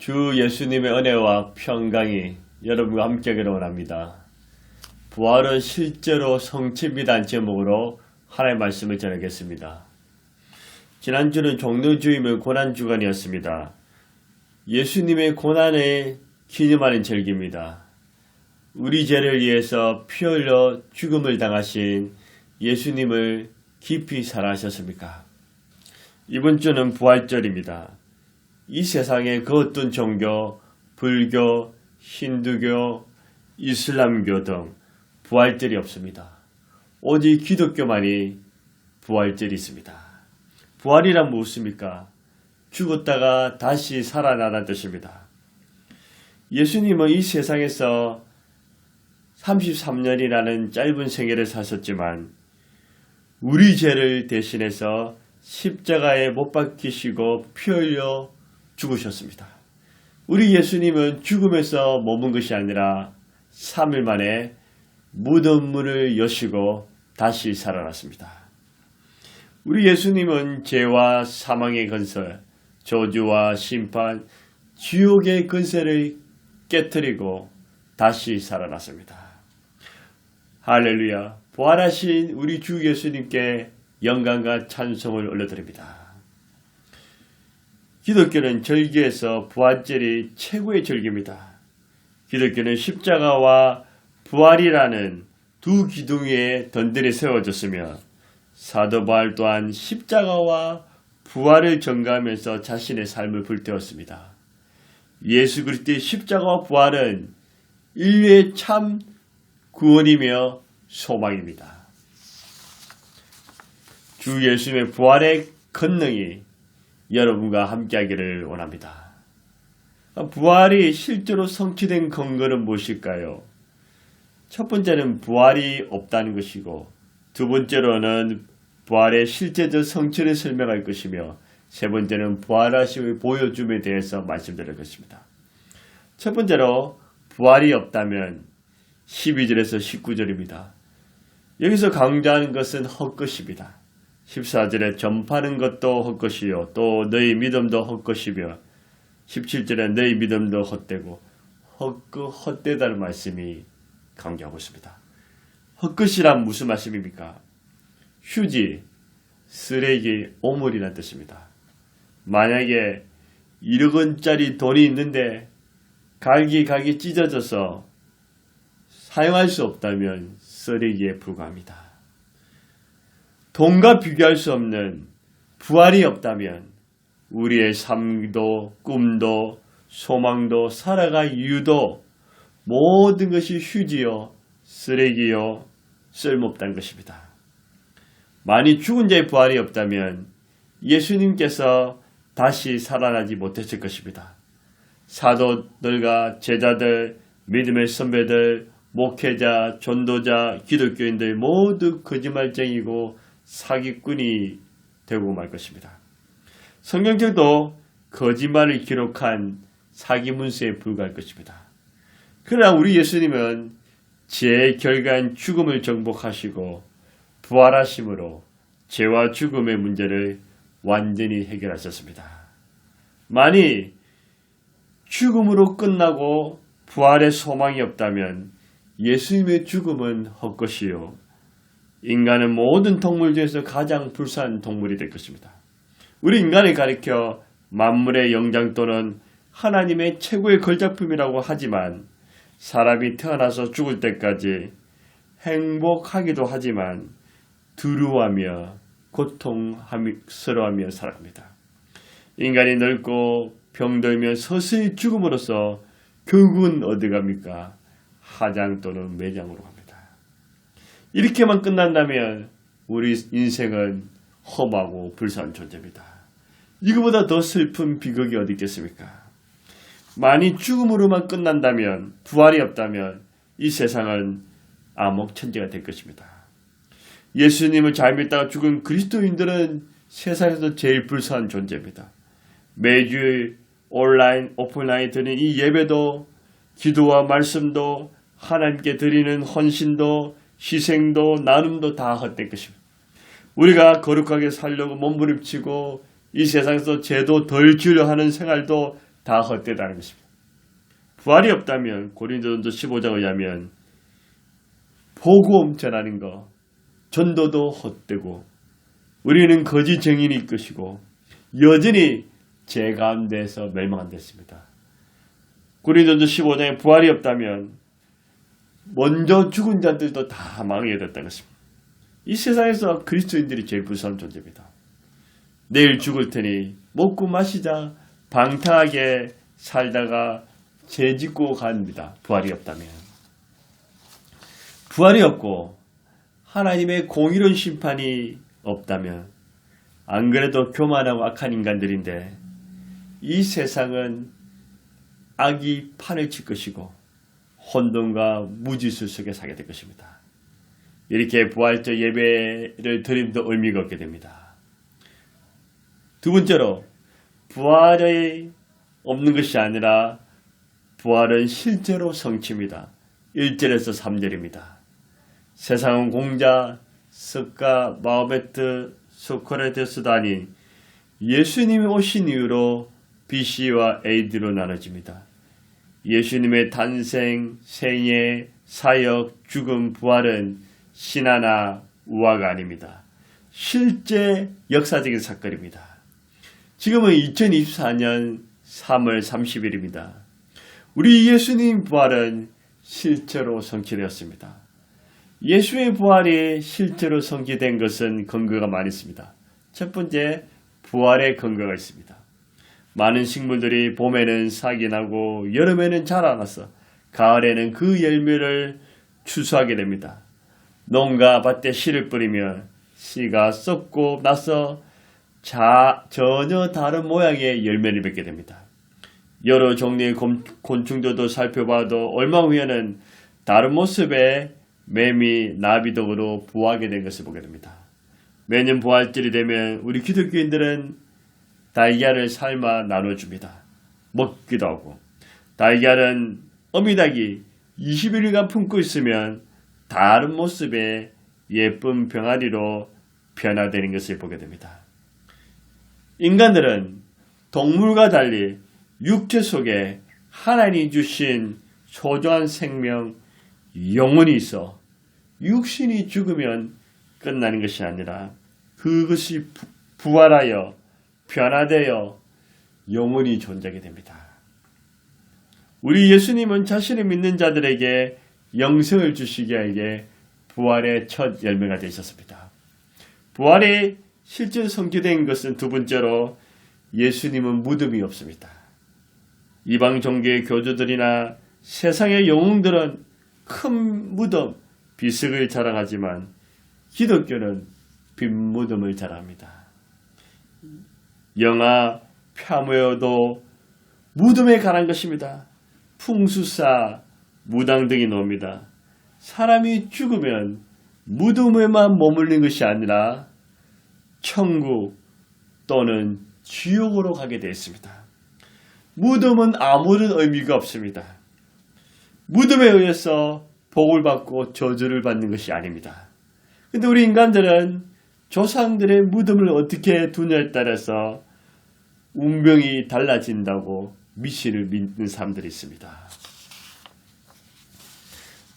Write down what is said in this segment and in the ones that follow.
주 예수님의 은혜와 평강이 여러분과 함께하기를 원합니다. 부활은 실제로 성취입니다는 제목으로 하나님의 말씀을 전하겠습니다. 지난주는 종료주임의 고난주간이었습니다. 예수님의 고난을 기념하는 절기입니다. 우리 죄를 위해서 피 흘려 죽음을 당하신 예수님을 깊이 사랑하셨습니까? 이번 주는 부활절입니다. 이 세상에 그 어떤 종교, 불교, 힌두교, 이슬람교 등 부활절이 없습니다. 오직 기독교만이 부활절이 있습니다. 부활이란 무엇입니까? 죽었다가 다시 살아나는 뜻입니다. 예수님은 이 세상에서 33년이라는 짧은 생애를 사셨지만 우리 죄를 대신해서 십자가에 못 박히시고 피 흘려 죽으셨습니다. 우리 예수님은 죽음에서 머문 것이 아니라 3일 만에 무덤 문을 여시고 다시 살아났습니다. 우리 예수님은 죄와 사망의 건설, 저주와 심판, 지옥의 건설을 깨뜨리고 다시 살아났습니다. 할렐루야! 부활하신 우리 주 예수님께 영광과 찬송을 올려드립니다. 기독교는 절기에서 부활절이 최고의 절기입니다. 기독교는 십자가와 부활이라는 두 기둥 위에 든든히 세워졌으며 사도 바울 또한 십자가와 부활을 전가하면서 자신의 삶을 불태웠습니다. 예수 그리스도의 십자가와 부활은 인류의 참 구원이며 소망입니다. 주 예수님의 부활의 권능이 여러분과 함께하기를 원합니다. 부활이 실제로 성취된 근거는 무엇일까요? 첫 번째는 부활이 없다는 것이고 두 번째로는 부활의 실제적 성취를 설명할 것이며 세 번째는 부활하심을 보여줌에 대해서 말씀드릴 것입니다. 첫 번째로 부활이 없다면 12절에서 19절입니다. 여기서 강조하는 것은 헛것입니다. 14절에 전파하는 것도 헛것이요 또 너희 믿음도 헛것이며 17절에 너희 믿음도 헛되고 헛되다는 말씀이 강조하고 있습니다. 헛것이란 무슨 말씀입니까? 휴지, 쓰레기, 오물이라는 뜻입니다. 만약에 1억 원짜리 돈이 있는데 갈기 찢어져서 사용할 수 없다면 쓰레기에 불과합니다. 돈과 비교할 수 없는 부활이 없다면 우리의 삶도 꿈도 소망도 살아갈 이유도 모든 것이 휴지요 쓰레기요 쓸모없다는 것입니다. 만일 죽은 자의 부활이 없다면 예수님께서 다시 살아나지 못했을 것입니다. 사도들과 제자들, 믿음의 선배들, 목회자, 전도자, 기독교인들 모두 거짓말쟁이고 사기꾼이 되고 말 것입니다. 성경책도 거짓말을 기록한 사기문서에 불과할 것입니다. 그러나 우리 예수님은 죄의 결과인 죽음을 정복하시고 부활하심으로 죄와 죽음의 문제를 완전히 해결하셨습니다. 만일 죽음으로 끝나고 부활의 소망이 없다면 예수님의 죽음은 헛것이요 인간은 모든 동물 중에서 가장 불쌍한 동물이 될 것입니다. 우리 인간을 가리켜 만물의 영장 또는 하나님의 최고의 걸작품이라고 하지만 사람이 태어나서 죽을 때까지 행복하기도 하지만 두려워하며 고통스러워하며 살아갑니다. 인간이 늙고 병들며 서서히 죽음으로써 결국은 어디 갑니까? 하장 또는 매장으로 갑니다. 이렇게만 끝난다면 우리 인생은 험하고 불쌍한 존재입니다. 이거보다 더 슬픈 비극이 어디 있겠습니까? 만일 죽음으로만 끝난다면 부활이 없다면 이 세상은 암흑천지가 될 것입니다. 예수님을 잘 믿다가 죽은 그리스도인들은 세상에서 제일 불쌍한 존재입니다. 매주 온라인, 오프라인 드리는 이 예배도 기도와 말씀도 하나님께 드리는 헌신도 희생도 나눔도 다 헛된 것입니다. 우리가 거룩하게 살려고 몸부림치고 이 세상에서 죄도 덜 지으려 하는 생활도 다 헛되다는 것입니다. 부활이 없다면 고린도전서 15장에 의하면 복음 전하는 것, 전도도 헛되고 우리는 거짓 증인일 것이고 여전히 죄 가운데서 멸망한다 했습니다. 고린도전서 15장에 부활이 없다면 먼저 죽은 자들도 다 망하게 됐다는 것입니다. 이 세상에서 그리스도인들이 제일 무서운 존재입니다. 내일 죽을 테니 먹고 마시자 방탕하게 살다가 죄 짓고 갑니다. 부활이 없다면. 부활이 없고 하나님의 공의로운 심판이 없다면 안 그래도 교만하고 악한 인간들인데 이 세상은 악이 판을 칠 것이고 혼돈과 무지수 속에 살게 될 것입니다. 이렇게 부활절 예배를 드림도 의미가 없게 됩니다. 두 번째로 부활이 없는 것이 아니라 부활은 실제로 성취입니다. 1절에서 3절입니다. 세상은 공자, 석가, 마호메트, 소크라테스도 아닌 예수님이 오신 이후로 BC와 AD로 나눠집니다. 예수님의 탄생, 생애, 사역, 죽음, 부활은 신화나 우화가 아닙니다. 실제 역사적인 사건입니다. 지금은 2024년 3월 30일입니다. 우리 예수님 부활은 실제로 성취되었습니다. 예수의 부활이 실제로 성취된 것은 근거가 많이 있습니다. 첫 번째, 부활의 근거가 있습니다. 많은 식물들이 봄에는 싹이 나고 여름에는 자라나서 가을에는 그 열매를 추수하게 됩니다. 농가 밭에 씨를 뿌리면 씨가 썩고 나서 전혀 다른 모양의 열매를 맺게 됩니다. 여러 종류의 곤충들도 살펴봐도 얼마 후에는 다른 모습의 매미, 나비 등으로 부화하게 된 것을 보게 됩니다. 매년 부활절이 되면 우리 기독교인들은 달걀을 삶아 나눠줍니다. 먹기도 하고 달걀은 어미닭이 21일간 품고 있으면 다른 모습의 예쁜 병아리로 변화되는 것을 보게 됩니다. 인간들은 동물과 달리 육체 속에 하나님이 주신 소중한 생명, 영혼이 있어 육신이 죽으면 끝나는 것이 아니라 그것이 부활하여 변화되어 영원히 존재하게 됩니다. 우리 예수님은 자신을 믿는 자들에게 영생을 주시기 위해 부활의 첫 열매가 되셨습니다. 부활이 실제 성취된 것은 두 번째로 예수님은 무덤이 없습니다. 이방 종교의 교주들이나 세상의 영웅들은 큰 무덤, 비석을 자랑하지만 기독교는 빈 무덤을 자랑합니다. 영아, 펴모여도 무덤에 관한 것입니다. 풍수사, 무당 등이 나옵니다. 사람이 죽으면 무덤에만 머물는 것이 아니라 천국 또는 지옥으로 가게 되어 있습니다. 무덤은 아무런 의미가 없습니다. 무덤에 의해서 복을 받고 저주를 받는 것이 아닙니다. 근데 우리 인간들은 조상들의 무덤을 어떻게 두냐에 따라서 운명이 달라진다고 미신을 믿는 사람들이 있습니다.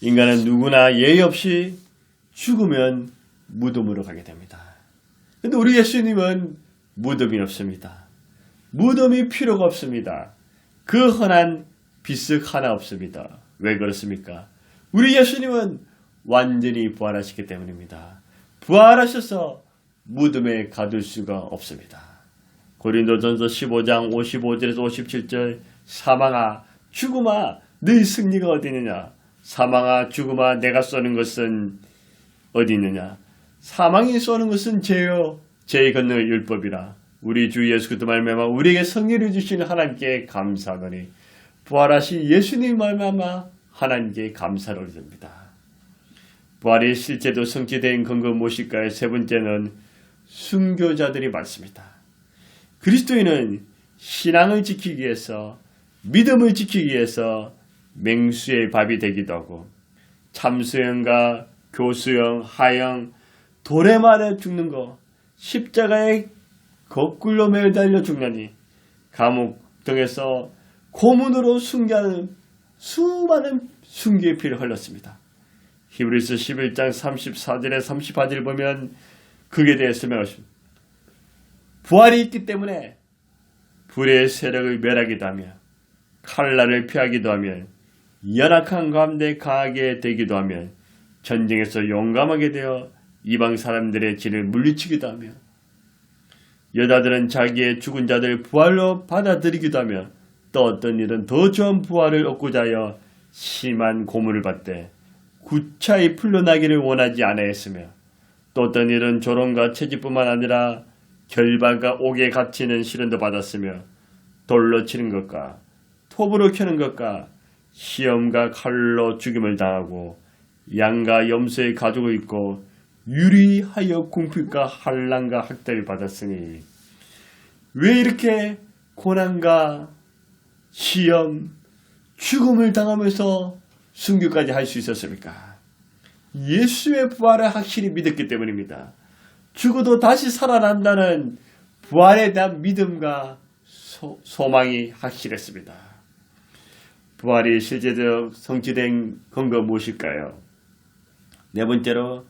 인간은 누구나 예의 없이 죽으면 무덤으로 가게 됩니다. 근데 우리 예수님은 무덤이 없습니다. 무덤이 필요가 없습니다. 그 흔한 비석 하나 없습니다. 왜 그렇습니까? 우리 예수님은 완전히 부활하시기 때문입니다. 부활하셔서 무덤에 가둘 수가 없습니다. 고린도전서 15장 55절에서 57절 사망아 죽음아 너희 승리가 어디 있느냐? 사망아 죽음아 내가 쏘는 것은 어디 있느냐? 사망이 쏘는 것은 죄요 죄의 건너의 율법이라. 우리 주 예수 그리스도 말미암아 우리에게 승리를 주시는 하나님께 감사하노니 부활하신 예수님 말미암아 하나님께 감사를 올립니다. 부활이 실제로 성취된 근거 무엇일까요? 세 번째는 순교자들이 많습니다. 그리스도인은 신앙을 지키기 위해서 믿음을 지키기 위해서 맹수의 밥이 되기도 하고 참수형과 교수형, 하형, 돌에 맞아 죽는 것, 십자가에 거꾸로 매달려 죽나니 감옥 등에서 고문으로 순교하는 수많은 순교의 피를 흘렸습니다. 히브리서 11장 34절에 38절 보면 그에 대해 설명하십니다. 부활이 있기 때문에 불의 세력을 멸하기도 하며 칼날을 피하기도 하며 연약한 가운데 강하게 되기도 하며 전쟁에서 용감하게 되어 이방 사람들의 진을 물리치기도 하며 여자들은 자기의 죽은 자들 부활로 받아들이기도 하며 또 어떤 일은 더 좋은 부활을 얻고자 하여 심한 고문을 받되 구차히 풀려나기를 원하지 아니하였으며 또 어떤 일은 조롱과 채찍뿐만 아니라 결박과 옥에 갇히는 시련도 받았으며 돌로 치는 것과 톱으로 켜는 것과 시험과 칼로 죽임을 당하고 양과 염소의 가죽을 입고 유리하여 궁핍과 환난과 학대를 받았으니 왜 이렇게 고난과 시험, 죽음을 당하면서 순교까지 할 수 있었습니까? 예수의 부활을 확실히 믿었기 때문입니다. 죽어도 다시 살아난다는 부활에 대한 믿음과 소망이 확실했습니다. 부활이 실제적 성취된 근거 무엇일까요? 네 번째로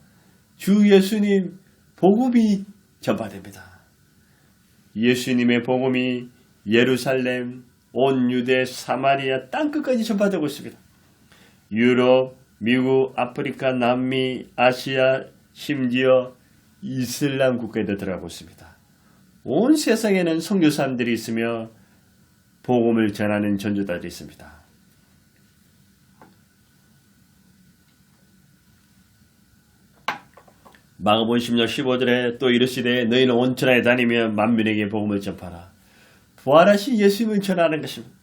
주 예수님 복음이 전파됩니다. 예수님의 복음이 예루살렘, 온 유대, 사마리아 땅끝까지 전파되고 있습니다. 유럽, 미국, 아프리카, 남미, 아시아, 심지어 이슬람 국가에도 들어가고 있습니다. 온 세상에는 선교사님들이 있으며 복음을 전하는 전도자들이 있습니다. 마가복음 10장 15절에 또 이르시되 너희는 온 천하에 다니며 만민에게 복음을 전파라. 부활하신 예수님을 전하는 것입니다.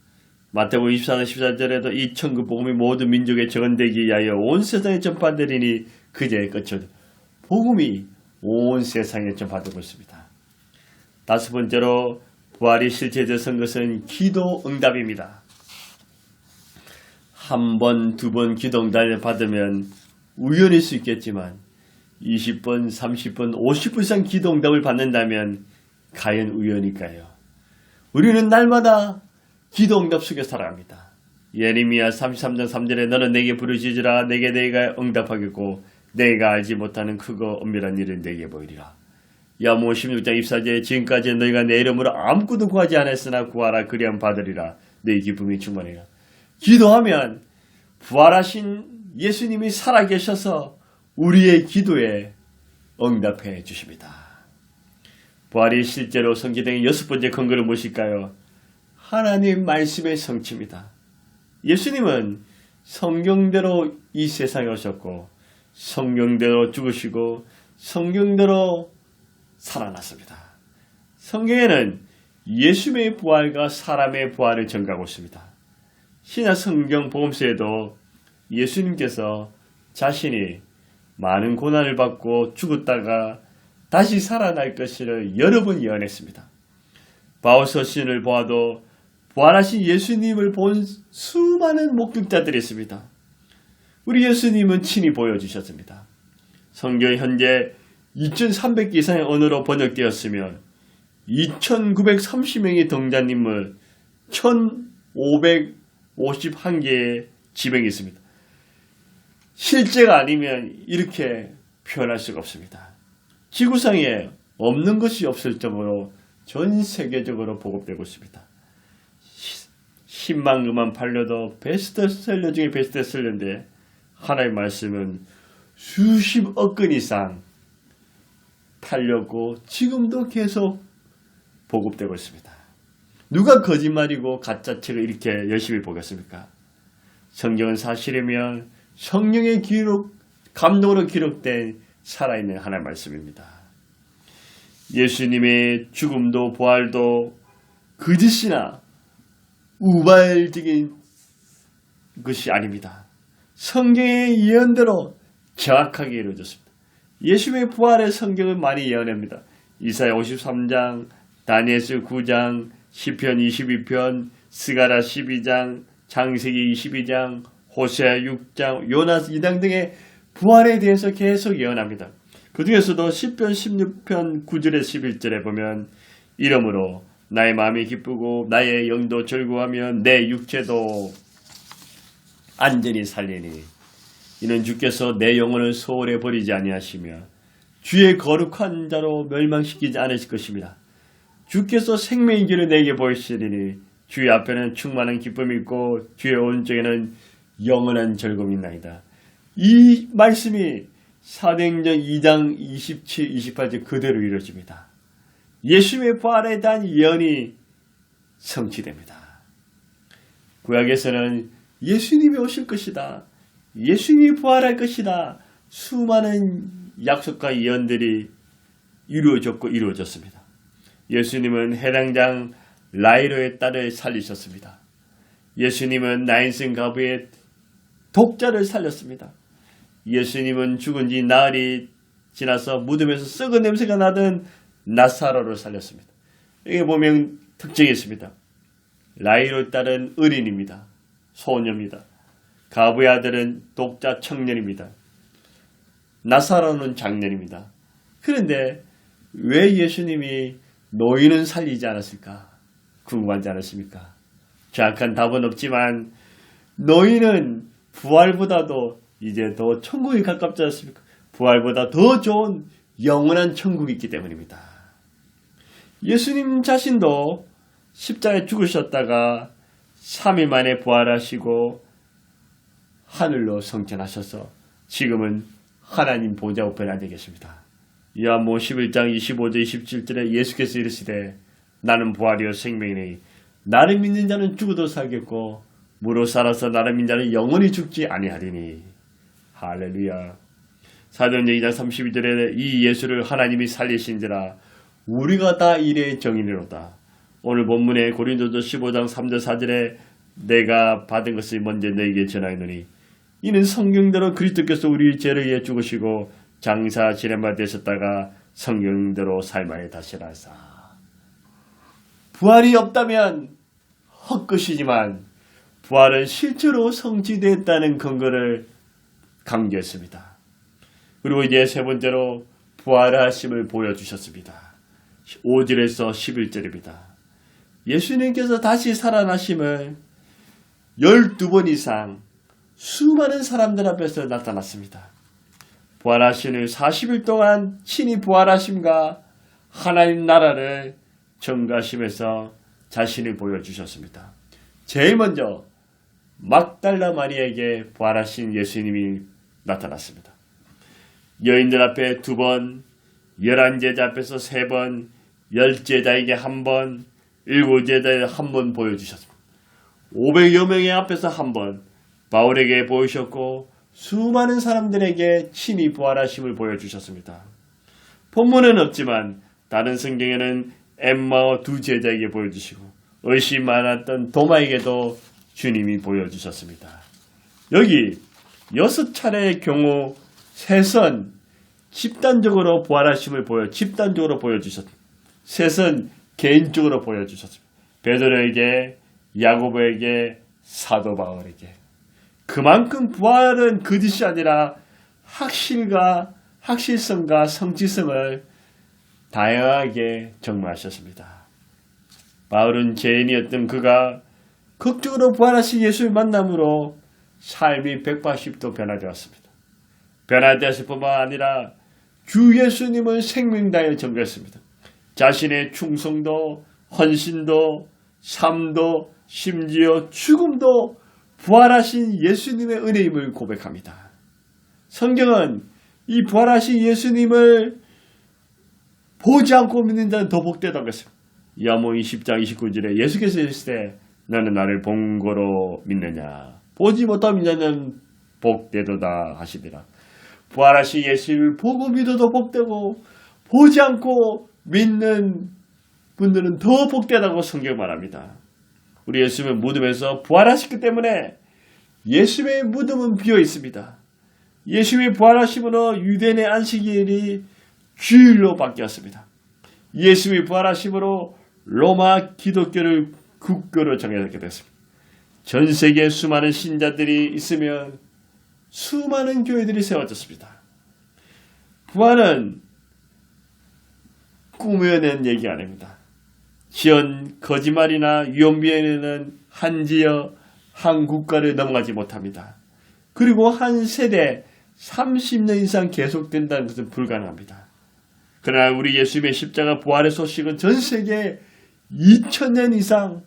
마태복음 24장 14절에도 이 천국 복음이 모든 민족에 전되기 위하여 온 세상에 전파되리니 그제야 끝이다. 복음이 온 세상에 전파되고 있습니다. 다섯 번째로 부활이 실체되는 것은 기도 응답입니다. 한 번, 두 번 기도 응답을 받으면 우연일 수 있겠지만 20번, 30번, 50번 이상 기도 응답을 받는다면 과연 우연일까요? 우리는 날마다 기도 응답 속에 살아갑니다. 예레미야 33장 3절에 너는 내게 부르짖으라 내게 내가 응답하겠고 내가 알지 못하는 크고 엄밀한 일은 내게 보이리라. 야모 16장 24절에 지금까지 너희가 내 이름으로 아무것도 구하지 않았으나 구하라 그리하면 받으리라. 너희 기쁨이 충만하리라. 기도하면 부활하신 예수님이 살아계셔서 우리의 기도에 응답해 주십니다. 부활이 실제로 성취된 여섯 번째 근거는 무엇일까요? 하나님 말씀의 성취입니다. 예수님은 성경대로 이 세상에 오셨고 성경대로 죽으시고 성경대로 살아났습니다. 성경에는 예수님의 부활과 사람의 부활을 전가하고 있습니다. 신약 성경 복음서에도 예수님께서 자신이 많은 고난을 받고 죽었다가 다시 살아날 것을 여러 번 예언했습니다. 바울 서신을 보아도 부활하신 예수님을 본 수많은 목격자들이 있습니다. 우리 예수님은 친히 보여주셨습니다. 성경이 현재 2300개 이상의 언어로 번역되었으며 2930명의 등장인물 1551개의 지명이 있습니다. 실제가 아니면 이렇게 표현할 수가 없습니다. 지구상에 없는 것이 없을 정도로 전 세계적으로 보급되고 있습니다. 10만 그만 팔려도 베스트셀러 중에 베스트셀러인데 하나님의 말씀은 수십억 건 이상 팔렸고 지금도 계속 보급되고 있습니다. 누가 거짓말이고 가짜책을 이렇게 열심히 보겠습니까? 성경은 사실이면 성령의 기록, 감동으로 기록된 살아있는 하나님의 말씀입니다. 예수님의 죽음도 부활도 거짓이나 우발적인 것이 아닙니다. 성경의 예언대로 정확하게 이루어졌습니다. 예수님의 부활의 성경을 많이 예언합니다. 이사야 53장, 다니엘서 9장, 시편 22편, 스가랴 12장, 창세기 22장, 호세아 6장, 요나 2장 등의 부활에 대해서 계속 예언합니다. 그 중에서도 시편 16편 9절에 11절에 보면 이러므로 나의 마음이 기쁘고 나의 영도 즐거워하며 내 육체도 안전히 살리니 이는 주께서 내 영혼을 소홀히 버리지 아니하시며 주의 거룩한 자로 멸망시키지 않으실 것입니다. 주께서 생명의 길을 내게 보이시리니 주의 앞에는 충만한 기쁨이 있고 주의 오른쪽에는 영원한 즐거움이 있나이다. 이 말씀이 사도행전 2장 27, 28절 그대로 이루어집니다. 예수님의 부활에 대한 예언이 성취됩니다. 구약에서는 예수님이 오실 것이다. 예수님이 부활할 것이다. 수많은 약속과 예언들이 이루어졌고 이루어졌습니다. 예수님은 해당장 라이로의 딸을 살리셨습니다. 예수님은 나인승 가부의 독자를 살렸습니다. 예수님은 죽은 지 나흘이 지나서 무덤에서 썩은 냄새가 나던 나사로를 살렸습니다. 여기 보면 특징이 있습니다. 라이로의 딸은 어린입니다. 소녀입니다. 가부의 아들은 독자 청년입니다. 나사로는 장년입니다. 그런데 왜 예수님이 노인은 살리지 않았을까? 궁금하지 않으십니까? 정확한 답은 없지만 노인은 부활보다도 이제 더 천국이 가깝지 않습니까? 부활보다 더 좋은 영원한 천국이 있기 때문입니다. 예수님 자신도 십자가에 죽으셨다가 3일 만에 부활하시고 하늘로 승천하셔서 지금은 하나님 보좌 우편에 앉아 계십니다. 요한복음 11장 25절 27절에 예수께서 이르시되 나는 부활이요 생명이니 나를 믿는 자는 죽어도 살겠고 무로 살아서 나를 믿는 자는 영원히 죽지 아니하리니. 할렐루야. 사도행전 2장 32절에 이 예수를 하나님이 살리신지라 우리가 다 이의 정인이로다. 오늘 본문의 고린도서 15장 3절 4절에 내가 받은 것을 먼저 너에게 전하노니 이는 성경대로 그리스도께서 우리 죄를 위해 죽으시고 장사 지내마 되셨다가 성경대로 삶하에 다시라사. 부활이 없다면 헛것이지만 부활은 실제로 성취됐다는 근거를 강조했습니다. 그리고 이제 세 번째로 부활하심을 보여주셨습니다. 5절에서 11절입니다. 예수님께서 다시 살아나심을 12번 이상 수많은 사람들 앞에서 나타났습니다. 부활하신 후 40일 동안 친히 부활하심과 하나님 나라를 전가하시면서 자신을 보여주셨습니다. 제일 먼저 막달라 마리아에게 부활하신 예수님이 나타났습니다. 여인들 앞에 2번, 11제자 앞에서 3번, 10제자에게 1번, 7제자에 1번 보여주셨습니다. 500여 명의 앞에서 1번 바울에게 보이셨고 수많은 사람들에게 친히 부활하심을 보여주셨습니다. 본문은 없지만 다른 성경에는 엠마오 2제자에게 보여주시고 의심 많았던 도마에게도 주님이 보여주셨습니다. 여기 6차례의 경우 3선 집단적으로 부활하심을 집단적으로 보여주셨습니다. 3선 개인적으로 보여주셨습니다. 베드로에게, 야고보에게, 사도 바울에게. 그만큼 부활은 거짓이 아니라 확실성과 성취성을 다양하게 정말하셨습니다. 바울은 죄인이었던 그가 극적으로 부활하신 예수를 만남으로 삶이 180도 변화되었습니다. 변화되었을 뿐만 아니라 주 예수님을 생명다에 전거했습니다. 자신의 충성도, 헌신도, 삶도, 심지어 죽음도 부활하신 예수님의 은혜임을 고백합니다. 성경은 이 부활하신 예수님을 보지 않고 믿는 자는 더 복되다고 했습니다. 요한복음 20장 29절에 예수께서 이르시되 너는 나를 본 거로 믿느냐 보지 못하면 자는 복되도다 하시더라. 부활하신 예수님을 보고 믿어도 복되고 보지 않고 믿는 분들은 더 복되다고 성경 말합니다. 우리 예수님은 무덤에서 부활하셨기 때문에 예수님의 무덤은 비어 있습니다. 예수님의 부활하심으로 유대인의 안식일이 주일로 바뀌었습니다. 예수님의 부활하심으로 로마 기독교를 국교로 정하게 됐습니다. 전 세계에 수많은 신자들이 있으면 수많은 교회들이 세워졌습니다. 부활은 꾸며낸 얘기 아닙니다. 지은 거짓말이나 유언비어는 한 지역, 한 국가를 넘어가지 못합니다. 그리고 한 세대 30년 이상 계속된다는 것은 불가능합니다. 그러나 우리 예수님의 십자가 부활의 소식은 전 세계 2000년 이상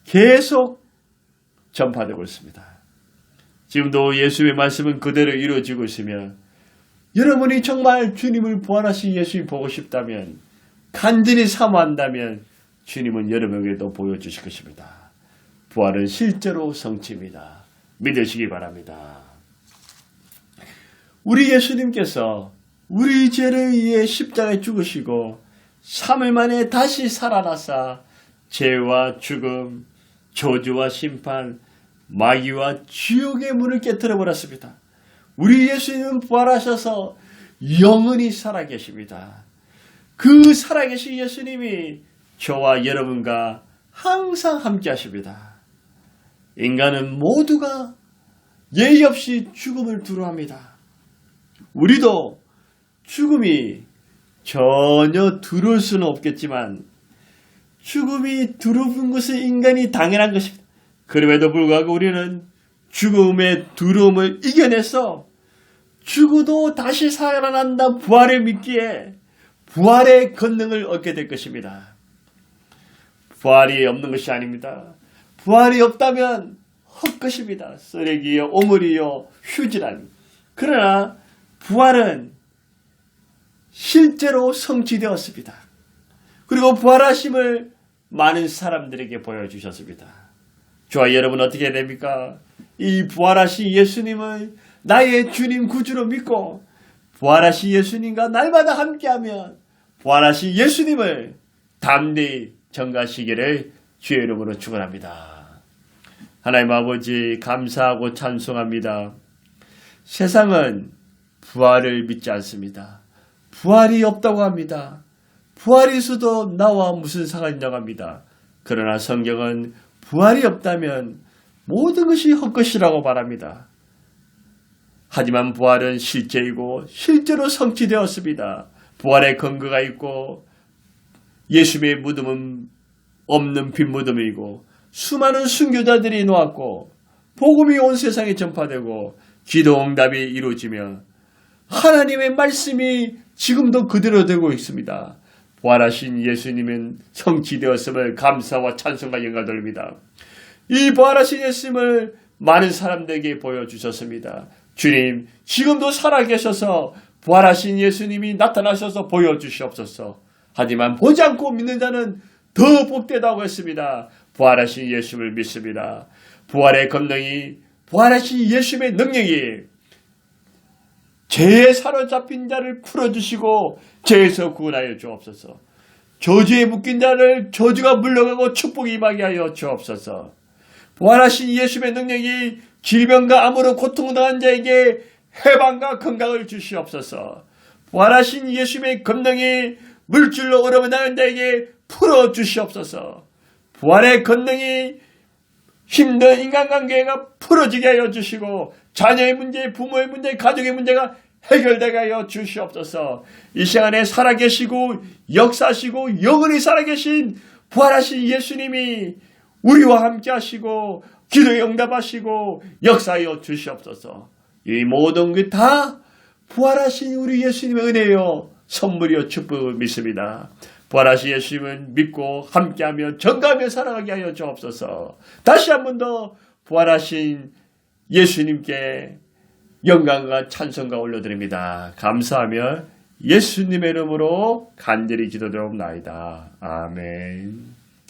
계속 전파되고 있습니다. 지금도 예수의 말씀은 그대로 이루어지고 있으며 여러분이 정말 주님을 부활하신 예수님 보고 싶다면 간절히 사모한다면 주님은 여러분에게도 보여주실 것입니다. 부활은 실제로 성취입니다. 믿으시기 바랍니다. 우리 예수님께서 우리 죄를 위해 십자가에 죽으시고 3일 만에 다시 살아나사 죄와 죽음, 저주와 심판, 마귀와 지옥의 문을 깨뜨려 버렸습니다. 우리 예수님은 부활하셔서 영원히 살아계십니다. 그 살아계신 예수님이 저와 여러분과 항상 함께 하십니다. 인간은 모두가 예의 없이 죽음을 두려워합니다. 우리도 죽음이 전혀 두려울 수는 없겠지만 죽음이 두려운 것은 인간이 당연한 것입니다. 그럼에도 불구하고 우리는 죽음의 두려움을 이겨내서 죽어도 다시 살아난다 부활을 믿기에 부활의 권능을 얻게 될 것입니다. 부활이 없는 것이 아닙니다. 부활이 없다면 헛것입니다. 쓰레기요, 오물이요, 휴지란. 그러나 부활은 실제로 성취되었습니다. 그리고 부활하심을 많은 사람들에게 보여주셨습니다. 저와 여러분 어떻게 해야 됩니까? 이 부활하신 예수님을 나의 주님 구주로 믿고 부활하신 예수님과 날마다 함께하면 부활하신 예수님을 담대히 전가하시기를 주의 이름으로 축원합니다. 하나님 아버지 감사하고 찬송합니다. 세상은 부활을 믿지 않습니다. 부활이 없다고 합니다. 부활이 있어도 나와 무슨 상관이 있냐고 합니다. 그러나 성경은 부활이 없다면 모든 것이 헛것이라고 말합니다. 하지만 부활은 실제이고 실제로 성취되었습니다. 부활의 근거가 있고 예수님의 무덤은 없는 빈 무덤이고 수많은 순교자들이 놓았고 복음이 온 세상에 전파되고 기도 응답이 이루어지며 하나님의 말씀이 지금도 그대로 되고 있습니다. 부활하신 예수님은 성취되었음을 감사와 찬송과 영광 돌립니다. 이 부활하신 예수님을 많은 사람들에게 보여주셨습니다. 주님, 지금도 살아계셔서 부활하신 예수님이 나타나셔서 보여주시옵소서. 하지만 보지 않고 믿는 자는 더 복되다고 했습니다. 부활하신 예수님을 믿습니다. 부활의 권능이, 부활하신 예수님의 능력이 죄에 사로잡힌 자를 풀어주시고 죄에서 구원하여 주옵소서. 저주에 묶인 자를 저주가 물러가고 축복이 임하게 하여 주옵소서. 부활하신 예수님의 능력이 질병과 암으로 고통당한 자에게 해방과 건강을 주시옵소서. 부활하신 예수님의 권능이 물질로 얼어붙는 자에게 풀어주시옵소서. 부활의 권능이 힘든 인간관계가 풀어지게 하여 주시고 자녀의 문제, 부모의 문제, 가족의 문제가 해결되게 하여 주시옵소서. 이 시간에 살아계시고 역사하시고 영원히 살아계신 부활하신 예수님이 우리와 함께 하시고 기도에 응답하시고 역사하여 주시옵소서. 이 모든 게 다 부활하신 우리 예수님의 은혜요 선물이요 축복을 믿습니다. 부활하신 예수님을 믿고 함께하며 전가하며 살아가게 하여 주옵소서. 다시 한 번 더 부활하신 예수님께 영광과 찬송과 올려드립니다. 감사하며 예수님의 이름으로 간절히 기도드리옵나이다. 아멘.